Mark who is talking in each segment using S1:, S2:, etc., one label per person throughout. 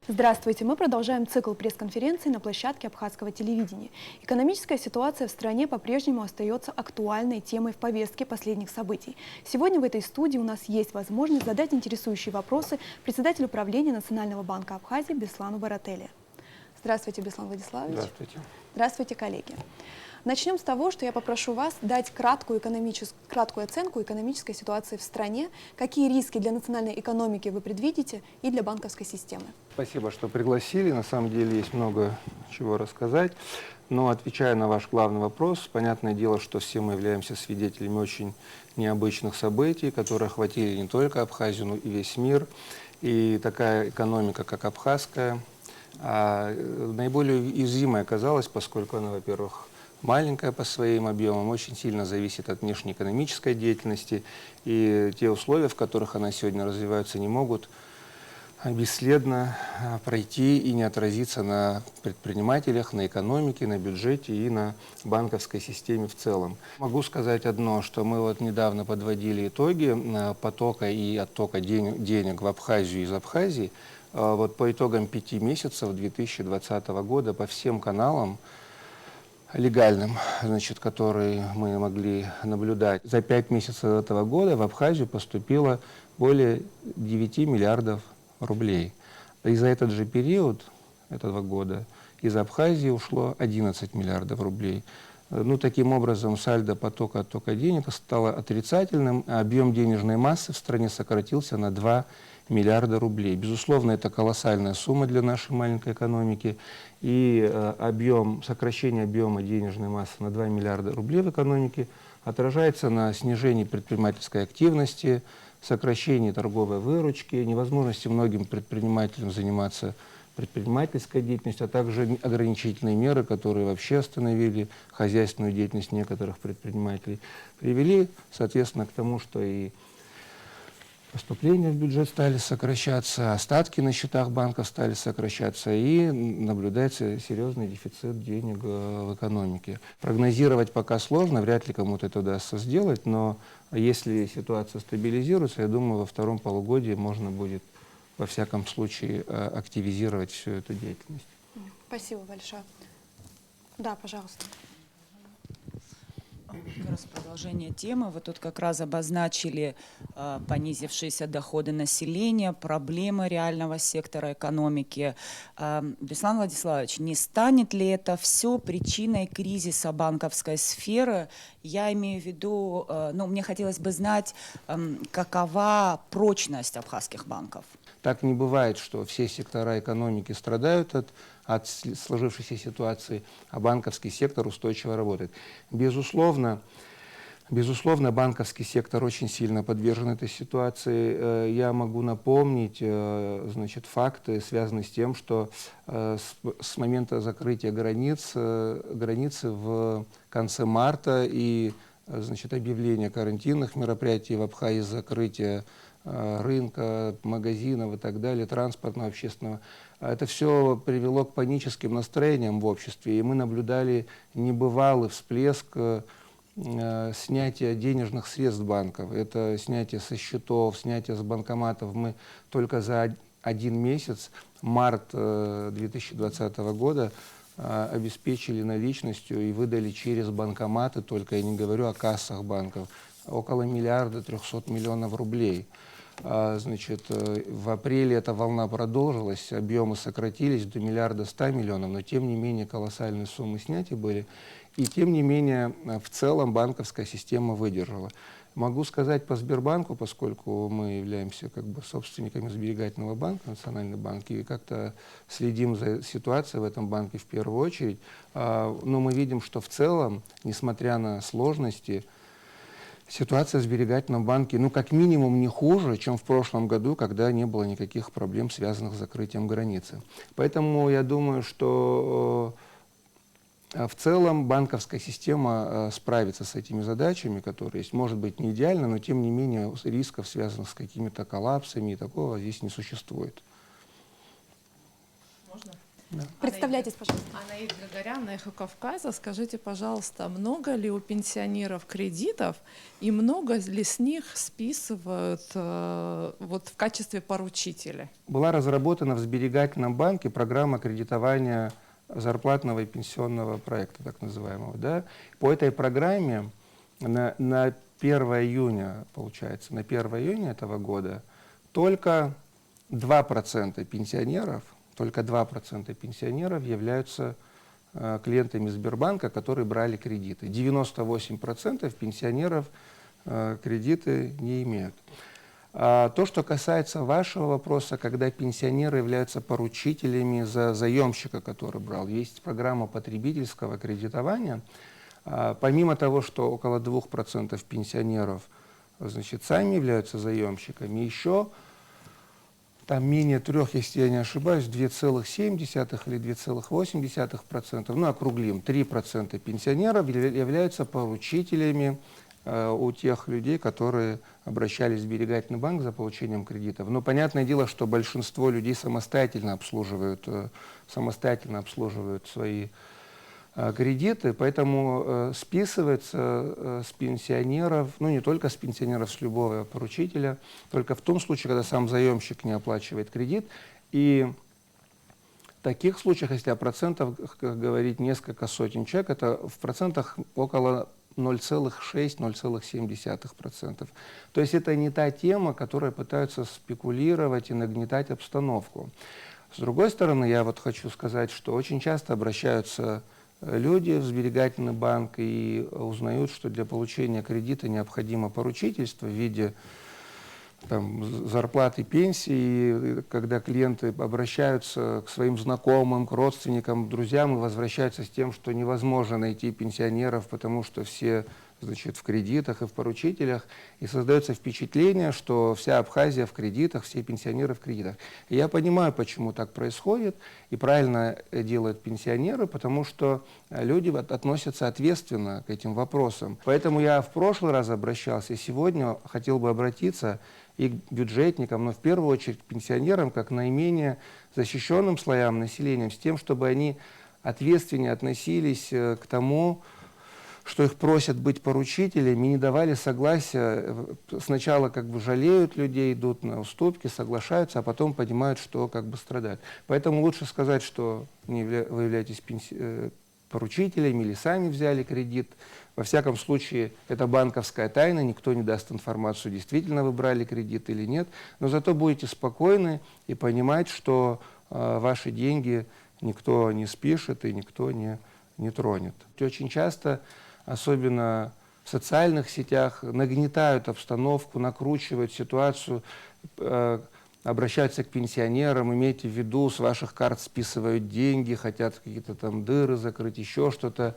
S1: Здравствуйте! Мы продолжаем цикл пресс-конференций на площадке Абхазского телевидения. Экономическая ситуация в стране по-прежнему остается актуальной темой в повестке последних событий. Сегодня в этой студии у нас есть возможность задать интересующие вопросы председателю правления Национального банка Абхазии Беслану Барателли. Здравствуйте, Беслан Владиславович.
S2: Здравствуйте.
S1: Здравствуйте, коллеги. Начнем с того, что я попрошу вас дать краткую оценку экономической ситуации в стране, какие риски для национальной экономики вы предвидите и для банковской системы.
S2: Спасибо, что пригласили. На самом деле есть много чего рассказать. Но отвечая на ваш главный вопрос, понятное дело, что все мы являемся свидетелями очень необычных событий, которые охватили не только Абхазию, но и весь мир. И такая экономика, как абхазская, наиболее уязвимой оказалась, поскольку она, во-первых, маленькая по своим объемам, очень сильно зависит от внешнеэкономической деятельности, и те условия, в которых она сегодня развивается, не могут бесследно пройти и не отразиться на предпринимателях, на экономике, на бюджете и на банковской системе в целом. Могу сказать одно, что мы вот недавно подводили итоги потока и оттока денег в Абхазию из Абхазии. Вот по итогам 5 месяцев 2020 года по всем каналам легальным, значит, которые мы могли наблюдать. За 5 месяцев этого года в Абхазию поступило более 9 миллиардов рублей. И за этот же период этого года из Абхазии ушло 11 миллиардов рублей. Ну, таким образом, сальдо потока оттока денег стало отрицательным, а объем денежной массы в стране сократился на 2 миллиарда рублей. Безусловно, это колоссальная сумма для нашей маленькой экономики. И сокращение объема денежной массы на 2 миллиарда рублей в экономике отражается на снижении предпринимательской активности, сокращении торговой выручки, невозможности многим предпринимателям заниматься предпринимательской деятельностью, а также ограничительные меры, которые вообще остановили хозяйственную деятельность некоторых предпринимателей, привели, соответственно, к тому, что и поступления в бюджет стали сокращаться, остатки на счетах банков стали сокращаться, и наблюдается серьезный дефицит денег в экономике. Прогнозировать пока сложно, вряд ли кому-то это удастся сделать, но если ситуация стабилизируется, я думаю, во втором полугодии можно будет, во всяком случае, активизировать всю эту деятельность.
S1: Спасибо большое. Да, пожалуйста.
S3: Как раз продолжение темы. Вы тут как раз обозначили понизившиеся доходы населения, проблемы реального сектора экономики. Беслан Владиславович, не станет ли это все причиной кризиса банковской сферы? Я имею в виду, мне хотелось бы знать, какова прочность абхазских банков?
S2: Так не бывает, что все сектора экономики страдают от сложившейся ситуации, а банковский сектор устойчиво работает. Безусловно, банковский сектор очень сильно подвержен этой ситуации. Я могу напомнить, значит, факты, связанные с тем, что с момента закрытия границы в конце марта и, значит, объявления карантинных мероприятий в Абхазии, закрытия рынка, магазинов и так далее, транспортного, общественного. Это все привело к паническим настроениям в обществе, и мы наблюдали небывалый всплеск снятия денежных средств банков. Это снятие со счетов, снятие с банкоматов. Мы только за 1 месяц, март 2020 года, обеспечили наличностью и выдали через банкоматы, только я не говорю о кассах банков, около 1 300 000 000 рублей. Значит, в апреле эта волна продолжилась, объемы сократились до 1 100 000 000, но тем не менее колоссальные суммы снятия были, и тем не менее в целом банковская система выдержала. Могу сказать по Сбербанку, поскольку мы являемся как бы собственниками сберегательного банка, Национальный банк, и как-то следим за ситуацией в этом банке в первую очередь, но мы видим, что в целом, несмотря на сложности, ситуация в сберегательном банке, как минимум, не хуже, чем в прошлом году, когда не было никаких проблем, связанных с закрытием границы. Поэтому я думаю, что в целом банковская система справится с этими задачами, которые есть. Может быть, не идеально, но тем не менее рисков, связанных с какими-то коллапсами, такого здесь не существует.
S3: Можно?
S1: Представляйтесь, пожалуйста.
S4: Анаид Гагарян, «Эхо Кавказа». Скажите, пожалуйста, много ли у пенсионеров кредитов и много ли с них списывают вот в качестве поручителя?
S2: Была разработана в Сберегательном банке программа кредитования зарплатного и пенсионного проекта, так называемого. Да? По этой программе на 1 июня, получается, на 1 июня этого года только 2% пенсионеров, являются клиентами Сбербанка, которые брали кредиты. 98% пенсионеров кредиты не имеют. То, что касается вашего вопроса, когда пенсионеры являются поручителями за заемщика, который брал, есть программа потребительского кредитования. Помимо того, что около 2% пенсионеров, значит, сами являются заемщиками, еще там менее 3, если я не ошибаюсь, 2,7 или 2,8%, ну округлим, 3% пенсионеров являются поручителями у тех людей, которые обращались в Сберегательный банк за получением кредитов. Но понятное дело, что большинство людей самостоятельно обслуживают свои кредиты, поэтому списывается с пенсионеров, ну не только с пенсионеров, с любого поручителя, только в том случае, когда сам заемщик не оплачивает кредит. И в таких случаях, если о процентах говорить несколько сотен человек, это в процентах около 0,6–0,7%. То есть это не та тема, которая пытаются спекулировать и нагнетать обстановку. С другой стороны, я вот хочу сказать, что очень часто обращаются люди в Сберегательный банк и узнают, что для получения кредита необходимо поручительство в виде там, зарплаты, пенсии. И когда клиенты обращаются к своим знакомым, к родственникам, друзьям и возвращаются с тем, что невозможно найти пенсионеров, потому что все, значит, в кредитах и в поручителях, и создается впечатление, что вся Абхазия в кредитах, все пенсионеры в кредитах. И я понимаю, почему так происходит, и правильно делают пенсионеры, потому что люди относятся ответственно к этим вопросам. Поэтому я в прошлый раз обращался, и сегодня хотел бы обратиться и к бюджетникам, но в первую очередь к пенсионерам, как наименее защищенным слоям населения, с тем, чтобы они ответственнее относились к тому, что их просят быть поручителями, не давали согласия. Сначала как бы жалеют людей, идут на уступки, соглашаются, а потом понимают, что как бы страдают. Поэтому лучше сказать, что вы являетесь поручителями или сами взяли кредит. Во всяком случае, это банковская тайна, никто не даст информацию, действительно вы брали кредит или нет. Но зато будете спокойны и понимать, что ваши деньги никто не спишет и никто не тронет. Очень часто, особенно в социальных сетях, нагнетают обстановку, накручивают ситуацию, обращаются к пенсионерам, имейте в виду, с ваших карт списывают деньги, хотят какие-то там дыры закрыть, еще что-то.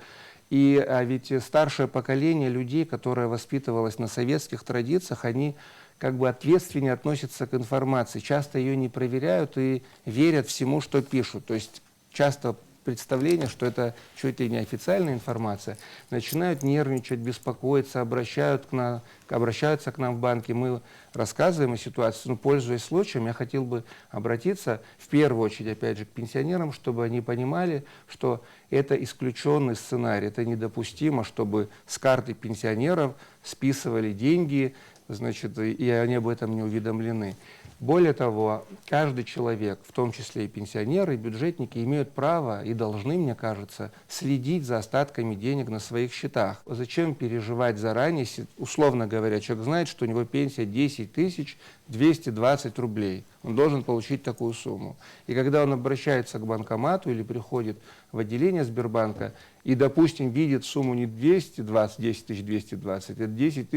S2: А ведь старшее поколение людей, которое воспитывалось на советских традициях, они как бы ответственнее относятся к информации, часто ее не проверяют и верят всему, что пишут. То есть часто представление, что это чуть ли не официальная информация, начинают нервничать, беспокоиться, обращаются к нам в банке. Мы рассказываем о ситуации, но, пользуясь случаем, я хотел бы обратиться в первую очередь, опять же, к пенсионерам, чтобы они понимали, что это исключенный сценарий, это недопустимо, чтобы с карты пенсионеров списывали деньги, значит, и они об этом не уведомлены. Более того, каждый человек, в том числе и пенсионеры, и бюджетники, имеют право и должны, мне кажется, следить за остатками денег на своих счетах. Зачем переживать заранее, если, условно говоря, человек знает, что у него пенсия 10 220 рублей. Он должен получить такую сумму. И когда он обращается к банкомату или приходит в отделение Сбербанка и, допустим, видит сумму не 220, 10 220, это 10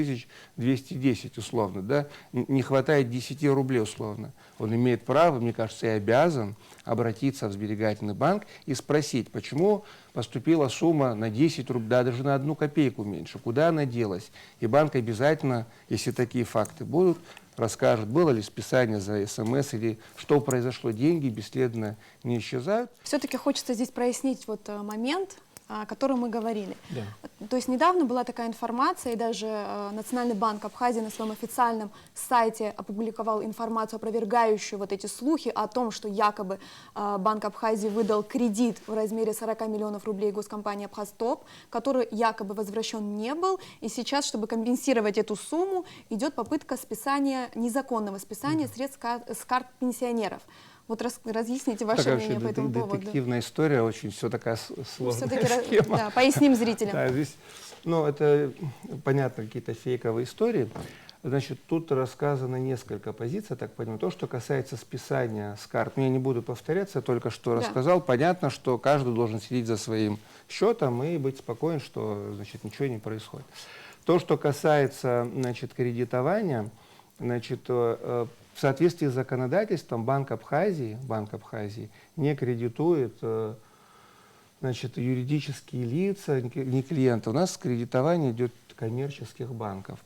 S2: 210 условно, да? Не хватает 10 рублей условно. Он имеет право, мне кажется, и обязан обратиться в Сберегательный банк и спросить, почему поступила сумма на 10 рублей, да, даже на 1 копейку меньше, куда она делась. И банк обязательно, если такие факты будут, расскажет, было ли списание за СМС или что произошло, деньги бесследно не исчезают.
S1: Все-таки хочется здесь прояснить вот момент, о котором мы говорили.
S2: Да.
S1: То есть недавно была такая информация, и даже Национальный банк Абхазии на своем официальном сайте опубликовал информацию, опровергающую вот эти слухи о том, что якобы Банк Абхазии выдал кредит в размере 40 миллионов рублей госкомпании «Абхазтоп», который якобы возвращен не был. И сейчас, чтобы компенсировать эту сумму, идет попытка списания, незаконного списания средств с карт пенсионеров. Вот разъясните ваше
S2: Такая
S1: мнение по этому поводу.
S2: детективная история, очень все такая сложная
S1: Все-таки
S2: схема.
S1: да, поясним зрителям.
S2: Да, здесь, ну, это, понятно, какие-то фейковые истории. Значит, тут рассказано несколько позиций, так понимаю. То, что касается списания с карт, я не буду повторяться, только что рассказал. Понятно, что каждый должен следить за своим счетом и быть спокоен, что, значит, ничего не происходит. То, что касается, значит, кредитования, значит, в соответствии с законодательством Банк Абхазии не кредитует, значит, юридические лица, не клиенты. У нас кредитование идет коммерческих банков.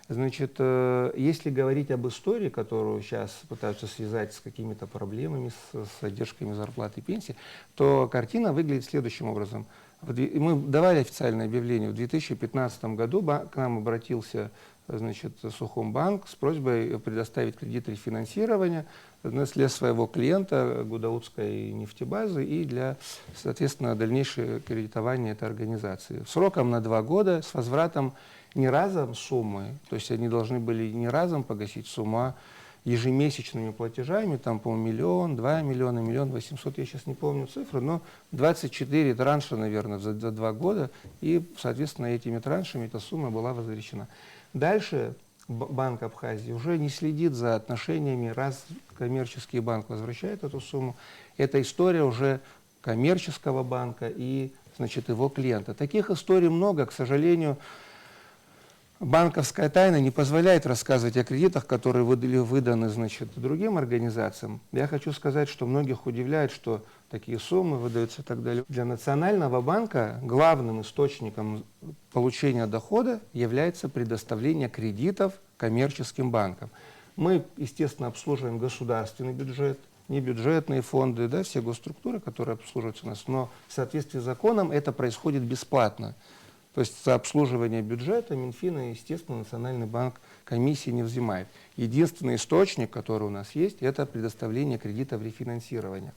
S2: Значит, если говорить об истории, которую сейчас пытаются связать с какими-то проблемами, с задержками зарплаты и пенсии, то картина выглядит следующим образом. Мы давали официальное объявление. В 2015 году к нам обратился, значит, Сухумбанк с просьбой предоставить кредит рефинансирования для своего клиента Гудаутской нефтебазы и для, соответственно, дальнейшего кредитования этой организации. Сроком на 2 года с возвратом не разом суммы, то есть они должны были не разом погасить сумму, а ежемесячными платежами, там, по-моему, 1 миллион, 2 миллиона, 1 800 000, я сейчас не помню цифры, но 24 транша, наверное, за 2 года, и, соответственно, этими траншами эта сумма была возвращена. Дальше Банк Абхазии уже не следит за отношениями, раз коммерческий банк возвращает эту сумму, это история уже коммерческого банка и, значит, его клиента. Таких историй много, к сожалению. Банковская тайна не позволяет рассказывать о кредитах, которые выданы, значит, другим организациям. Я хочу сказать, что многих удивляет, что такие суммы выдаются и так далее. Для Национального банка главным источником получения дохода является предоставление кредитов коммерческим банкам. Мы, естественно, обслуживаем государственный бюджет, небюджетные фонды, да, все госструктуры, которые обслуживаются у нас, но в соответствии с законом это происходит бесплатно. То есть за обслуживание бюджета Минфина, естественно, Национальный банк комиссии не взимает. Единственный источник, который у нас есть, это предоставление кредитов рефинансирования.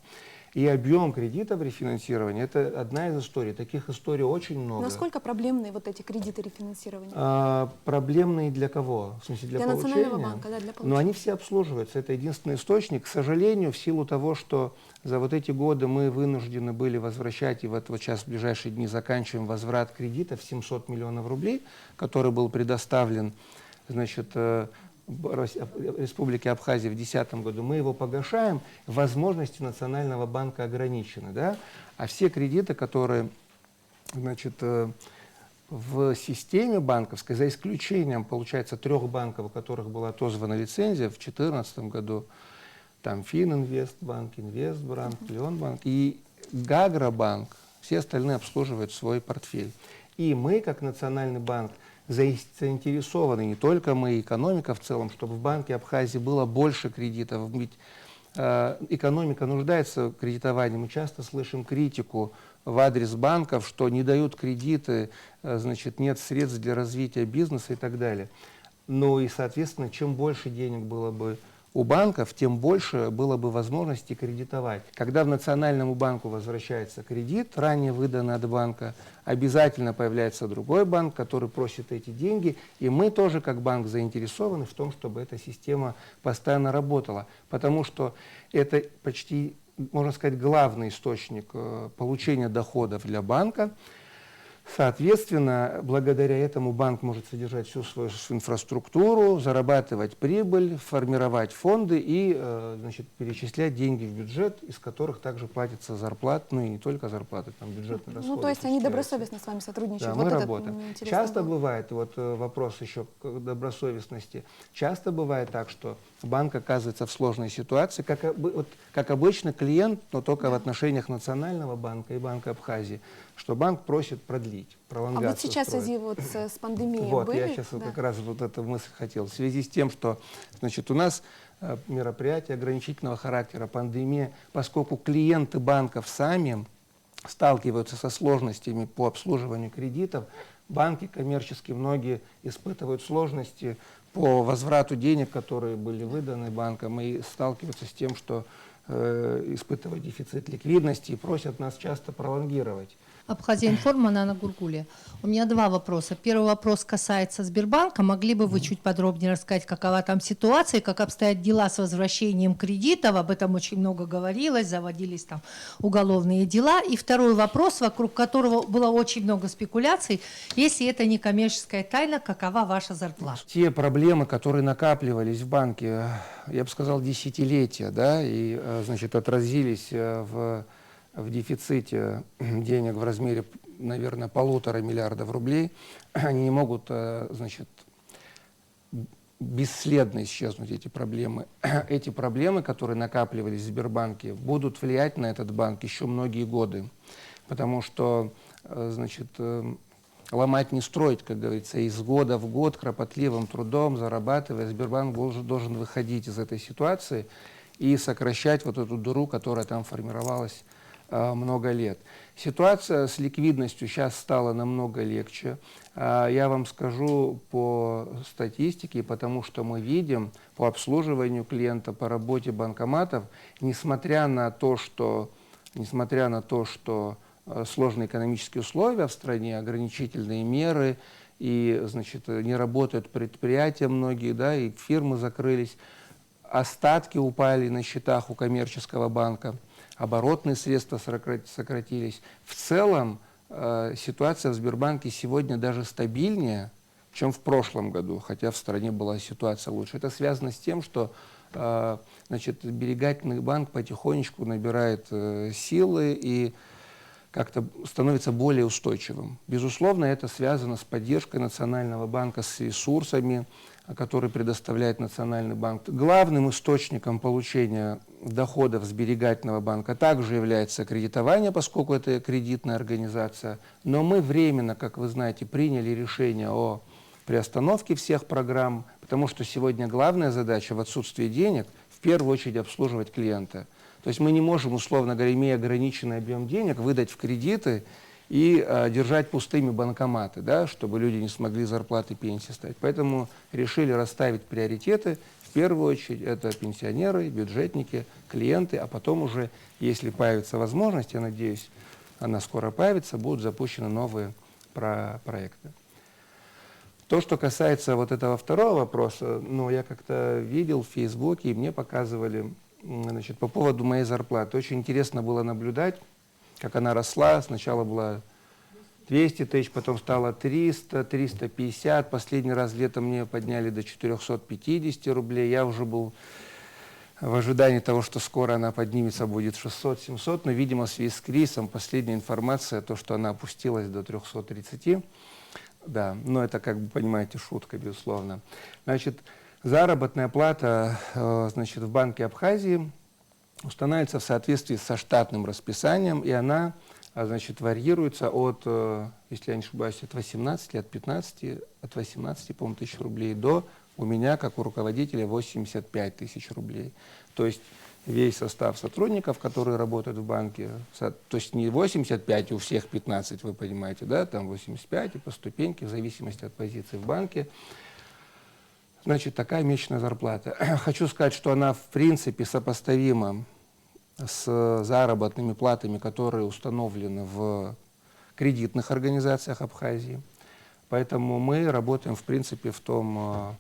S2: И объем кредитов рефинансирования – это одна из историй. Таких историй очень много.
S1: Насколько проблемные вот эти кредиты рефинансирования?
S2: Проблемные для кого? В смысле, для получения?
S1: Национального банка, да, для получения.
S2: Но они все обслуживаются. Это единственный источник. К сожалению, в силу того, что за вот эти годы мы вынуждены были возвращать, и вот сейчас в ближайшие дни заканчиваем возврат кредитов 700 миллионов рублей, который был предоставлен, значит, Республики Абхазия в 2010 году, мы его погашаем, возможности Национального банка ограничены, да? А все кредиты, которые, значит, в системе банковской, за исключением, получается, 3 банков, у которых была отозвана лицензия в 2014 году, там Фининвестбанк, Инвестбанк, Леонбанк и Гагробанк, все остальные обслуживают свой портфель. И мы, как Национальный банк, заинтересованы, не только мы, экономика в целом, чтобы в Банке Абхазии было больше кредитов. Ведь экономика нуждается в кредитовании. Мы часто слышим критику в адрес банков, что не дают кредиты, значит, нет средств для развития бизнеса и так далее. Ну и, соответственно, чем больше денег было бы у банков, тем больше было бы возможности кредитовать. Когда в Национальному банку возвращается кредит, ранее выданный от банка, обязательно появляется другой банк, который просит эти деньги, и мы тоже, как банк, заинтересованы в том, чтобы эта система постоянно работала, потому что это почти, можно сказать, главный источник получения доходов для банка. Соответственно, благодаря этому банк может содержать всю свою инфраструктуру, зарабатывать прибыль, формировать фонды и, значит, перечислять деньги в бюджет, из которых также платятся зарплаты, ну и не только зарплаты, там бюджетные расходы.
S1: Ну, то есть они добросовестно с вами сотрудничают?
S2: Да,
S1: вот
S2: мы работаем. Часто бывает, вот вопрос еще к добросовестности, часто бывает так, что банк оказывается в сложной ситуации, как обычно клиент, но только в отношениях Национального банка и Банка Абхазии, что банк просит продлить, пролонгацию.
S1: А вот сейчас в связи вот с пандемией
S2: вот,
S1: были?
S2: я сейчас как раз вот эту мысль хотел. В связи с тем, что, значит, у нас мероприятие ограничительного характера, пандемия, поскольку клиенты банков сами сталкиваются со сложностями по обслуживанию кредитов. Банки коммерческие многие испытывают сложности по возврату денег, которые были выданы банкам, и сталкиваются с тем, что испытывают дефицит ликвидности и просят нас часто пролонгировать.
S5: Абхазия Информ, Анна Гургули. У меня два вопроса. Первый вопрос касается Сбербанка. Могли бы вы чуть подробнее рассказать, какова там ситуация, как обстоят дела с возвращением кредитов? Об этом очень много говорилось, заводились там уголовные дела. И второй вопрос, вокруг которого было очень много спекуляций. Если это не коммерческая тайна, какова ваша зарплата?
S2: Те проблемы, которые накапливались в банке, я бы сказал, десятилетия, да, и, значит, отразились в дефиците денег в размере, наверное, 1,5 миллиарда рублей, они не могут, значит, бесследно исчезнуть, эти проблемы. Эти проблемы, которые накапливались в Сбербанке, будут влиять на этот банк еще многие годы, потому что, значит, ломать не строить, как говорится, из года в год кропотливым трудом, зарабатывая, Сбербанк должен выходить из этой ситуации и сокращать вот эту дыру, которая там формировалась много лет. Ситуация с ликвидностью сейчас стала намного легче. Я вам скажу по статистике, потому что мы видим по обслуживанию клиента, по работе банкоматов, несмотря на то, что сложные экономические условия в стране, ограничительные меры, и, значит, не работают предприятия многие, да, и фирмы закрылись, остатки упали на счетах у коммерческого банка, оборотные средства сократились. В целом ситуация в Сбербанке сегодня даже стабильнее, чем в прошлом году, хотя в стране была ситуация лучше. Это связано с тем, что значит, сберегательный банк потихонечку набирает силы и как-то становится более устойчивым. Безусловно, это связано с поддержкой Национального банка, с ресурсами, которые предоставляет Национальный банк. Главным источником получения доходов сберегательного банка также является кредитование, поскольку это кредитная организация. Но мы временно, как вы знаете, приняли решение о приостановке всех программ, потому что сегодня главная задача в отсутствии денег в первую очередь обслуживать клиента. То есть мы не можем, условно говоря, имея ограниченный объем денег, выдать в кредиты и держать пустыми банкоматы, да, чтобы люди не смогли зарплаты, пенсии ставить. Поэтому решили расставить приоритеты. В первую очередь это пенсионеры, бюджетники, клиенты, а потом уже, если появится возможность, я надеюсь, она скоро появится, будут запущены новые проекты. То, что касается вот этого второго вопроса, ну, я как-то видел в Фейсбуке, и мне показывали, значит, по поводу моей зарплаты. Очень интересно было наблюдать, как она росла. Сначала была 200 тысяч, потом стало 300, 350. Последний раз летом мне подняли до 450 рублей. Я уже был в ожидании того, что скоро она поднимется, будет 600-700. Но, видимо, в связи с кризисом последняя информация, то, что она опустилась до 330. Да, но это, как бы, понимаете, шутка, безусловно. Значит, заработная плата, значит, в Банке Абхазии устанавливается в соответствии со штатным расписанием, и она, значит, варьируется от, если я не ошибаюсь, от 18, от 15, от 18, по-моему, тысяч рублей до, у меня, как у руководителя, 85 тысяч рублей. То есть весь состав сотрудников, которые работают в банке, то есть не 85, у всех 15, вы понимаете, да, там 85 и по ступеньке, в зависимости от позиции в банке. Значит, такая месячная зарплата. Хочу сказать, что она в принципе сопоставима с заработными платами, которые установлены в кредитных организациях Абхазии. Поэтому мы работаем в принципе в том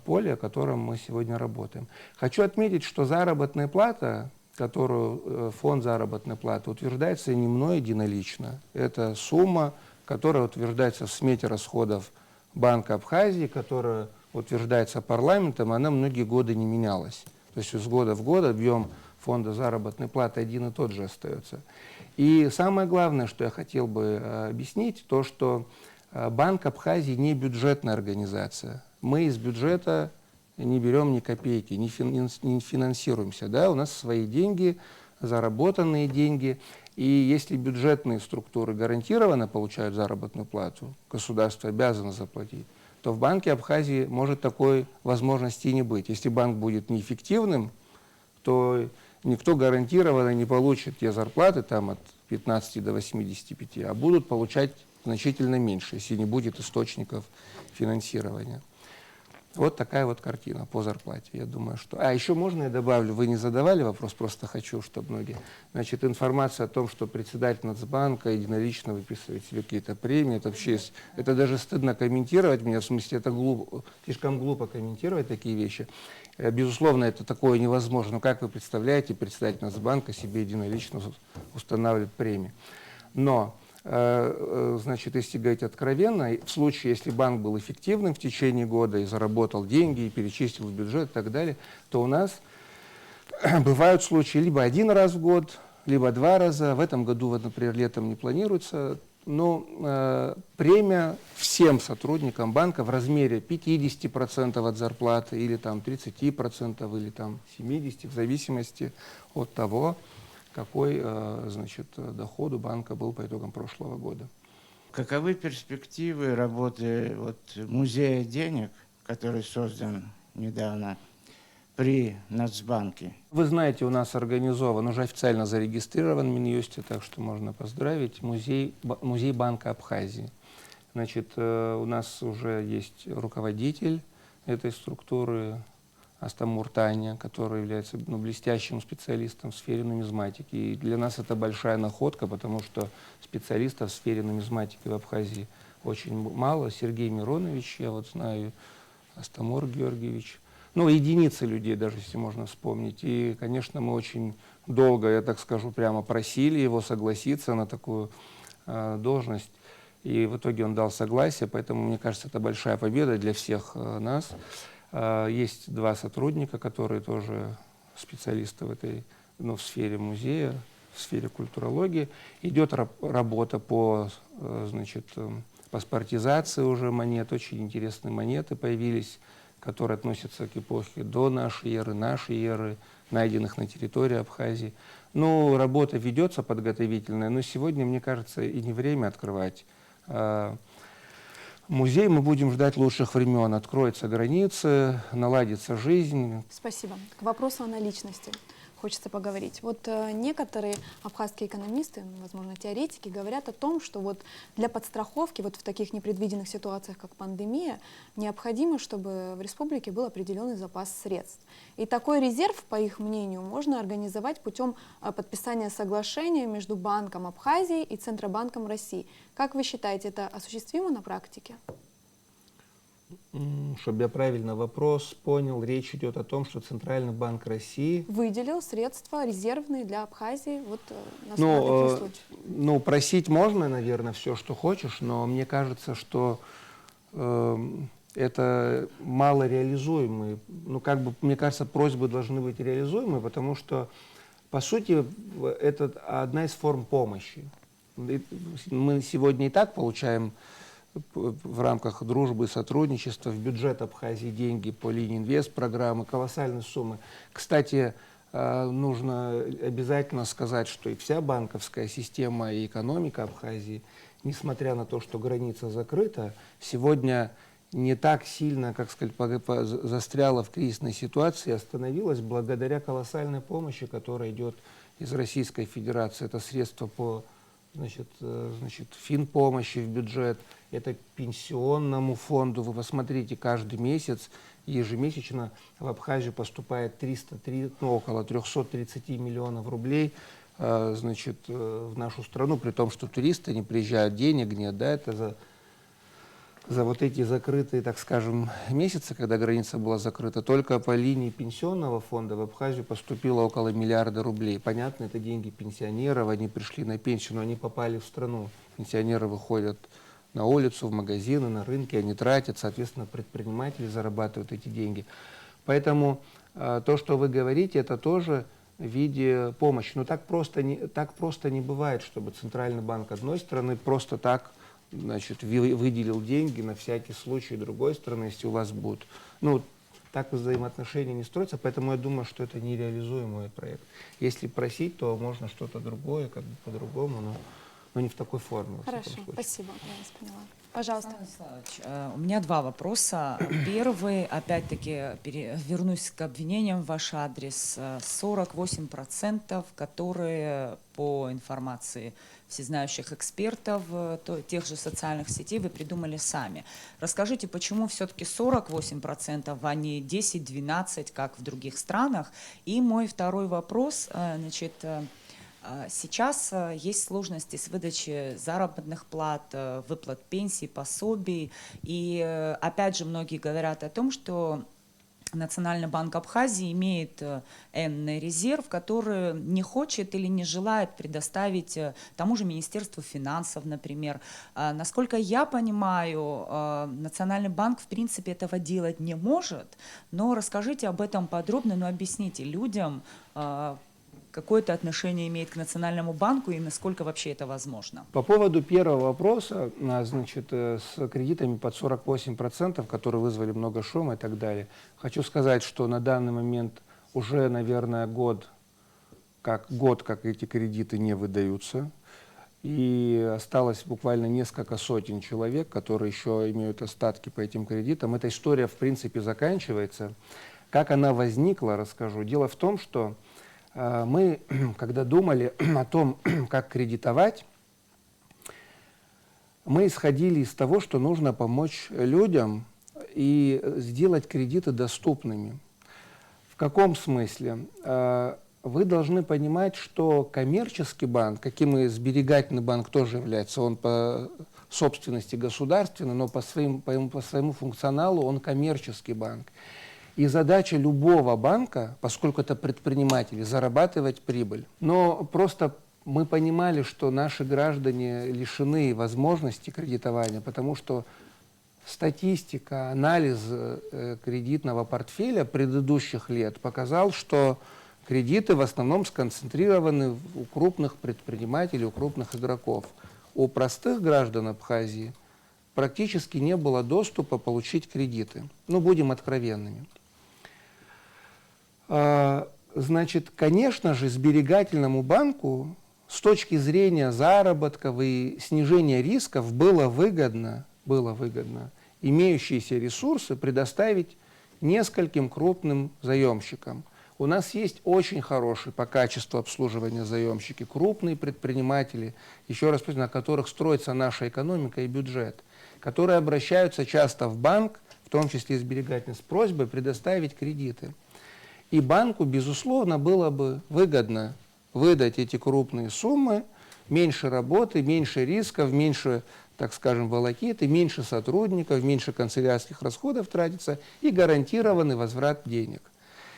S2: поле, о котором мы сегодня работаем. Хочу отметить, что заработная плата, которую фонд заработной платы утверждается не мной единолично. Это сумма, которая утверждается в смете расходов Банка Абхазии, которая утверждается парламентом, она многие годы не менялась. То есть с года в год объем фонда заработной платы один и тот же остается. И самое главное, что я хотел бы объяснить, то, что Банк Абхазии не бюджетная организация. Мы из бюджета не берем ни копейки, не финансируемся. Да? У нас свои деньги, заработанные деньги. И если бюджетные структуры гарантированно получают заработную плату, государство обязано заплатить, то в Банке Абхазии может такой возможности и не быть. Если банк будет неэффективным, то никто гарантированно не получит те зарплаты там, от 15 до 85, а будут получать значительно меньше, если не будет источников финансирования. Вот такая вот картина по зарплате. Я думаю, что... А еще можно я добавлю, вы не задавали вопрос, просто хочу, чтобы многие... Значит, информация о том, что председатель Нацбанка единолично выписывает себе какие-то премии, это вообще... Это даже стыдно комментировать меня, в смысле, это глупо, слишком глупо комментировать такие вещи. Безусловно, это такое невозможно. Но как вы представляете, председатель Нацбанка себе единолично устанавливает премии? Но... Значит, если говорить откровенно, в случае, если банк был эффективным в течение года и заработал деньги, и перечислил в бюджет и так далее, то у нас бывают случаи либо один раз в год, либо два раза. В этом году, вот, например, летом не планируется. Но премия всем сотрудникам банка в размере 50% от зарплаты, или там 30%, или там 70%, в зависимости от того, какой, значит, доход у банка был по итогам прошлого года.
S6: Каковы перспективы работы музея денег, который создан недавно при Нацбанке?
S2: Вы знаете, у нас организован, уже официально зарегистрирован в Минюсте, так что можно поздравить, музей Банка Абхазии. Значит, у нас уже есть руководитель этой структуры, Астамур Таня, который является блестящим специалистом в сфере нумизматики. И для нас это большая находка, потому что специалистов в сфере нумизматики в Абхазии очень мало. Сергей Миронович, я вот знаю, Астамур Георгиевич. Ну, единицы людей, даже если можно вспомнить. И, конечно, мы очень долго, я так скажу, прямо просили его согласиться на такую должность. И в итоге он дал согласие, поэтому, мне кажется, это большая победа для всех нас. Есть два сотрудника, которые тоже специалисты в этой, в сфере музея, в сфере культурологии. Идет работа по, значит, паспортизации уже монет. Очень интересные монеты появились, которые относятся к эпохе до нашей эры, найденных на территории Абхазии. Ну, работа ведется подготовительная, но сегодня, мне кажется, и не время открывать музей. Мы будем ждать лучших времен. Откроются границы, наладится жизнь.
S1: Спасибо. К вопросу о наличности хочется поговорить. Вот некоторые абхазские экономисты, возможно, теоретики, говорят о том, что вот для подстраховки вот в таких непредвиденных ситуациях, как пандемия, необходимо, чтобы в республике был определенный запас средств. И такой резерв, по их мнению, можно организовать путем подписания соглашения между Банком Абхазии и Центробанком России. Как вы считаете, это осуществимо на практике?
S2: Чтобы я правильно вопрос понял, речь идет о том, что Центральный банк России
S1: выделил средства резервные для Абхазии вот, на такие случаи.
S2: Ну, просить можно, наверное, все, что хочешь, но мне кажется, что это мало реализуемые. Ну, как бы, мне кажется, просьбы должны быть реализуемы, потому что, по сути, это одна из форм помощи. Мы сегодня и так получаем в рамках дружбы и сотрудничества в бюджет Абхазии деньги по линии инвест-программы, колоссальные суммы. Кстати, нужно обязательно сказать, что и вся банковская система и экономика Абхазии, несмотря на то, что граница закрыта, сегодня не так сильно, как сказать, застряла в кризисной ситуации, остановилась благодаря колоссальной помощи, которая идет из Российской Федерации. Это средства по финпомощи в бюджет, это пенсионному фонду. Вы посмотрите, каждый месяц, ежемесячно в Абхазию поступает около 330 миллионов рублей в нашу страну, при том, что туристы не приезжают, денег нет, да, это за вот эти закрытые, так скажем, месяцы, когда граница была закрыта, только по линии пенсионного фонда в Абхазию поступило около миллиарда рублей. Понятно, это деньги пенсионеров, они пришли на пенсию, но они попали в страну. Пенсионеры выходят на улицу, в магазины, на рынки, они тратят, соответственно, предприниматели зарабатывают эти деньги. Поэтому то, что вы говорите, это тоже в виде помощи. Но так просто не бывает, чтобы Центральный банк одной страны просто так выделил деньги на всякий случай другой страны, если у вас будут. Ну, так взаимоотношения не строятся, поэтому я думаю, что это нереализуемый проект. Если просить, то можно что-то другое, как бы по-другому, но не в такой форме.
S1: Хорошо, спасибо, я вас поняла. Пожалуйста.
S3: Александр Владиславович, у меня два вопроса. Первый, опять-таки, вернусь к обвинениям в ваш адрес. 48%, которые, по информации всезнающих экспертов, тех же социальных сетей, вы придумали сами. Расскажите, почему все-таки 48%, а не 10-12%, как в других странах? И мой второй вопрос, значит, сейчас есть сложности с выдачей заработных плат, выплат пенсий, пособий. И опять же многие говорят о том, что Национальный банк Абхазии имеет энный резерв, который не хочет или не желает предоставить тому же Министерству финансов, например. Насколько я понимаю, Национальный банк в принципе этого делать не может, но расскажите об этом подробно, но объясните людям, какое-то отношение имеет к Национальному банку и насколько вообще это возможно?
S2: По поводу первого вопроса, значит, с кредитами под 48%, которые вызвали много шума и так далее, хочу сказать, что на данный момент уже, наверное, год, как эти кредиты не выдаются. И осталось буквально несколько сотен человек, которые еще имеют остатки по этим кредитам. Эта история, в принципе, заканчивается. Как она возникла, расскажу. Дело в том, что мы, когда думали о том, как кредитовать, мы исходили из того, что нужно помочь людям и сделать кредиты доступными. В каком смысле? Вы должны понимать, что коммерческий банк, каким и сберегательный банк тоже является, он по собственности государственный, но по своему функционалу он коммерческий банк. И задача любого банка, поскольку это предприниматели, зарабатывать прибыль. Но просто мы понимали, что наши граждане лишены возможности кредитования, потому что статистика, анализ кредитного портфеля предыдущих лет показал, что кредиты в основном сконцентрированы у крупных предпринимателей, у крупных игроков. У простых граждан Абхазии практически не было доступа получить кредиты. Ну, будем откровенными. Значит, конечно же, сберегательному банку с точки зрения заработков и снижения рисков было выгодно имеющиеся ресурсы предоставить нескольким крупным заемщикам. У нас есть очень хорошие по качеству обслуживания заемщики, крупные предприниматели, еще раз на которых строится наша экономика и бюджет, которые обращаются часто в банк, в том числе и сберегательный, с просьбой предоставить кредиты. И банку, безусловно, было бы выгодно выдать эти крупные суммы, меньше работы, меньше рисков, меньше, так скажем, волокиты, меньше сотрудников, меньше канцелярских расходов тратится и гарантированный возврат денег.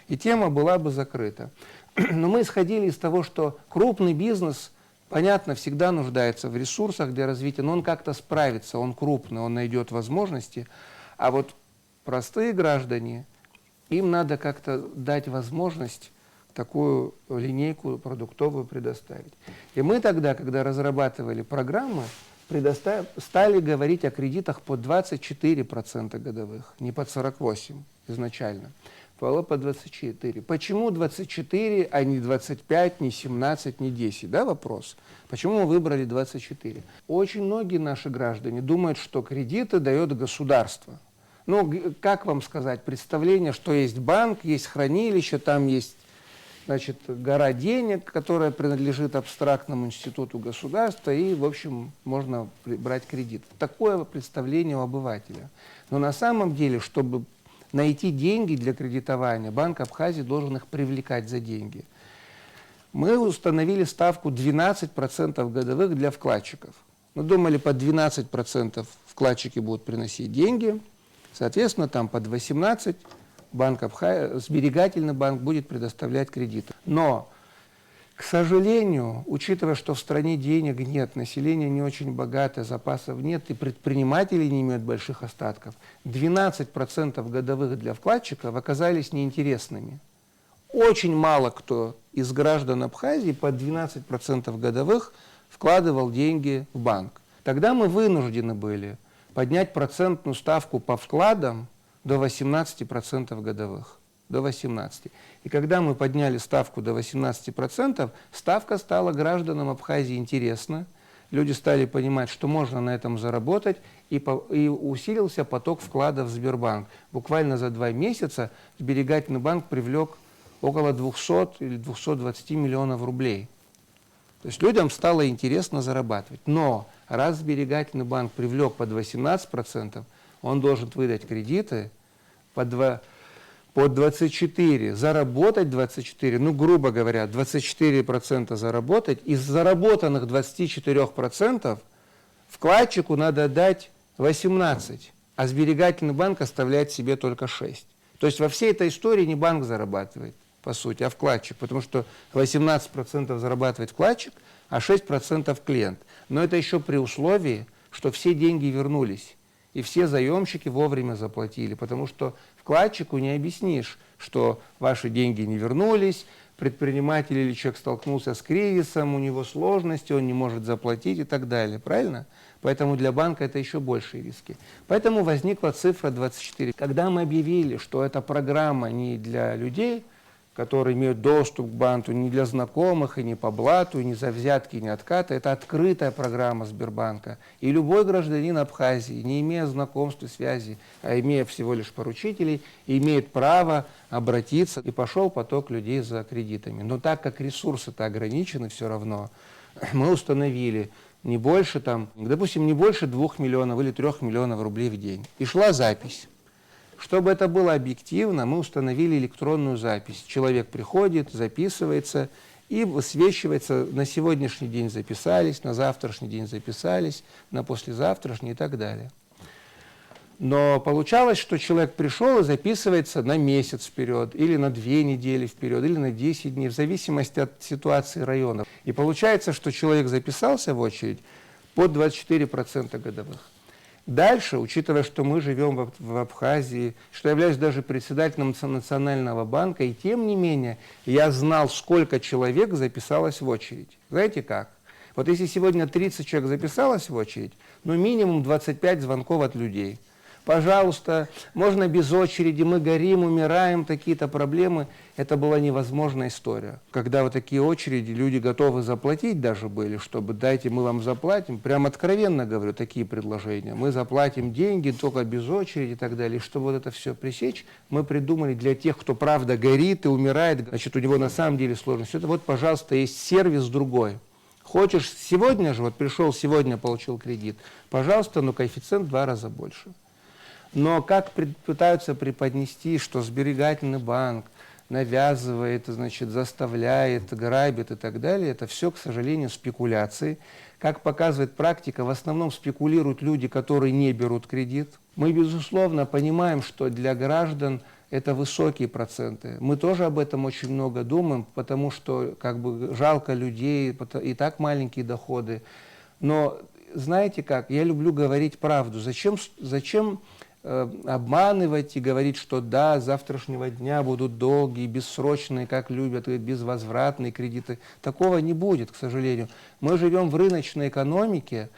S2: И тема была бы закрыта. Но мы исходили из того, что крупный бизнес, понятно, всегда нуждается в ресурсах для развития, но он как-то справится, он крупный, он найдет возможности. А вот простые граждане, им надо как-то дать возможность такую линейку продуктовую предоставить. И мы тогда, когда разрабатывали программы, стали говорить о кредитах по 24% годовых, не под 48% изначально. Было по 24. Почему 24, а не 25, не 17, не 10? Да, вопрос. Почему мы выбрали 24? Очень многие наши граждане думают, что кредиты дает государство. Ну, как вам сказать, представление, что есть банк, есть хранилище, там есть, значит, гора денег, которая принадлежит абстрактному институту государства, и, в общем, можно брать кредит. Такое представление у обывателя. Но на самом деле, чтобы найти деньги для кредитования, Банк Абхазии должен их привлекать за деньги. Мы установили ставку 12% годовых для вкладчиков. Мы думали, под 12% вкладчики будут приносить деньги, соответственно, там под 18% сберегательный банк будет предоставлять кредиты. Но, к сожалению, учитывая, что в стране денег нет, население не очень богатое, запасов нет, и предприниматели не имеют больших остатков, 12% годовых для вкладчиков оказались неинтересными. Очень мало кто из граждан Абхазии под 12% годовых вкладывал деньги в банк. Тогда мы вынуждены были поднять процентную ставку по вкладам до 18% годовых. До 18%. И когда мы подняли ставку до 18%, ставка стала гражданам Абхазии интересна. люди стали понимать, что можно на этом заработать, и усилился поток вкладов в Сбербанк. Буквально за 2 месяца сберегательный банк привлек около 200 или 220 миллионов рублей. То есть людям стало интересно зарабатывать. Но раз сберегательный банк привлек под 18%, он должен выдать кредиты под 24, заработать 24, ну, грубо говоря, 24% заработать. Из заработанных 24% вкладчику надо дать 18, а сберегательный банк оставляет себе только 6. То есть во всей этой истории не банк зарабатывает, по сути, а вкладчик, потому что 18% зарабатывает вкладчик, а 6% клиент. Но это еще при условии, что все деньги вернулись, и все заемщики вовремя заплатили, потому что вкладчику не объяснишь, что ваши деньги не вернулись, предприниматель или человек столкнулся с кризисом, у него сложности, он не может заплатить и так далее, правильно? Поэтому для банка это еще большие риски. Поэтому возникла цифра 24. Когда мы объявили, что эта программа не для людей, которые имеют доступ к банку, не для знакомых, и не по блату, и не за взятки, и не откаты, это открытая программа Сбербанка. И любой гражданин Абхазии, не имея знакомств и связей, а имея всего лишь поручителей, имеет право обратиться, и пошел поток людей за кредитами. Но так как ресурсы-то ограничены все равно, мы установили не больше, допустим, не больше 2 миллионов или 3 миллионов рублей в день. И шла запись. Чтобы это было объективно, мы установили электронную запись. Человек приходит, записывается и высвечивается: на сегодняшний день записались, на завтрашний день записались, на послезавтрашний и так далее. Но получалось, что человек пришел и записывается на месяц вперед, или на 2 недели вперед, или на 10 дней, в зависимости от ситуации района. И получается, что человек записался в очередь под 24% годовых. Дальше, учитывая, что мы живем в Абхазии, что я являюсь даже председателем Национального банка, и тем не менее я знал, сколько человек записалось в очередь. Знаете как? Вот если сегодня 30 человек записалось в очередь, ну минимум 25 звонков от людей. Пожалуйста, можно без очереди, мы горим, умираем, такие-то проблемы. Это была невозможная история. Когда вот такие очереди, люди готовы заплатить даже были, чтобы дайте, мы вам заплатим. Прям откровенно говорю, такие предложения. Мы заплатим деньги, только без очереди и так далее. И чтобы вот это все пресечь, мы придумали для тех, кто правда горит и умирает, значит, у него на самом деле сложность. Это вот, пожалуйста, есть сервис другой. Хочешь сегодня же, вот пришел сегодня, получил кредит, пожалуйста, но коэффициент в 2 раза больше. Но как пытаются преподнести, что сберегательный банк навязывает, значит, заставляет, грабит и так далее, это все, к сожалению, спекуляции. Как показывает практика, в основном спекулируют люди, которые не берут кредит. Мы, безусловно, понимаем, что для граждан это высокие проценты. Мы тоже об этом очень много думаем, потому что как бы жалко людей, и так маленькие доходы. Но знаете как, я люблю говорить правду. Зачем обманывать и говорить, что да, с завтрашнего дня будут долгие, бессрочные, как любят, безвозвратные кредиты. Такого не будет, к сожалению. Мы живем в рыночной экономике,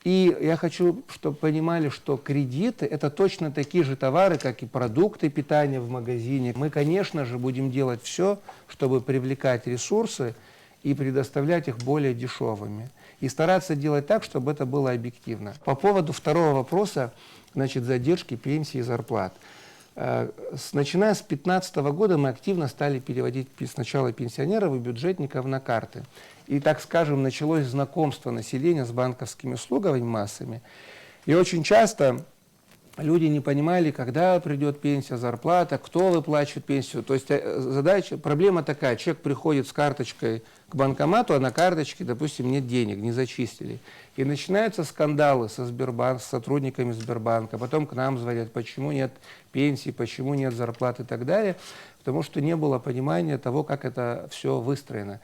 S2: и я хочу, чтобы понимали, что кредиты – это точно такие же товары, как и продукты питания в магазине. Мы, конечно же, будем делать все, чтобы привлекать ресурсы и предоставлять их более дешевыми. И стараться делать так, чтобы это было объективно. По поводу второго вопроса, значит, задержки пенсии и зарплат. Начиная с 2015 года мы активно стали переводить сначала пенсионеров и бюджетников на карты. И, так скажем, началось знакомство населения с банковскими услугами массами. И очень часто люди не понимали, когда придет пенсия, зарплата, кто выплачивает пенсию. То есть проблема такая: человек приходит с карточкой к банкомату, а на карточке, допустим, нет денег, не зачислили. И начинаются скандалы с сотрудниками Сбербанка. Потом к нам звонят, почему нет пенсии, почему нет зарплаты и так далее. Потому что не было понимания того, как это все выстроено.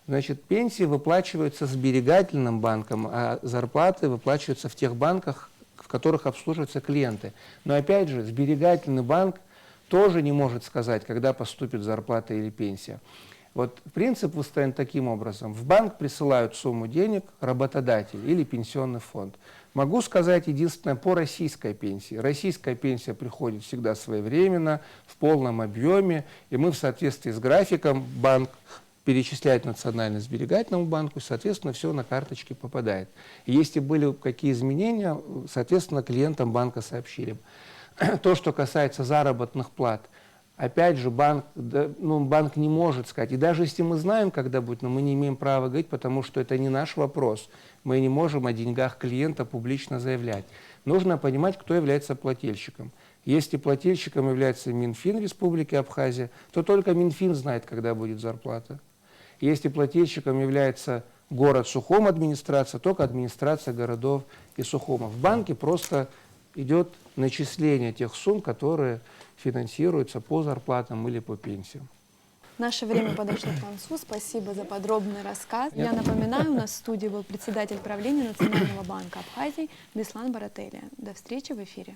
S2: Значит, пенсии выплачиваются сберегательным банком, а зарплаты выплачиваются в тех банках, в которых обслуживаются клиенты. Но опять же, сберегательный банк тоже не может сказать, когда поступит зарплата или пенсия. Вот принцип выстроен таким образом. В банк присылают сумму денег работодатель или пенсионный фонд. Могу сказать единственное по российской пенсии. Российская пенсия приходит всегда своевременно, в полном объеме, и мы в соответствии с графиком, банк перечислять Национально-сберегательному банку, соответственно, все на карточке попадает. И если были какие изменения, соответственно, клиентам банка сообщили. То, что касается заработных плат, опять же, банк не может сказать. И даже если мы знаем, когда будет, но мы не имеем права говорить, потому что это не наш вопрос. Мы не можем о деньгах клиента публично заявлять. Нужно понимать, кто является плательщиком. Если плательщиком является Минфин Республики Абхазия, то только Минфин знает, когда будет зарплата. Если плательщиком является город Сухум администрация, только администрация городов и Сухума. В банке просто идет начисление тех сумм, которые финансируются по зарплатам или по пенсиям.
S1: Наше время подошло к концу. Спасибо за подробный рассказ. Я напоминаю, у нас в студии был председатель правления Национального банка Абхазии Беслан Барателия. До встречи в эфире.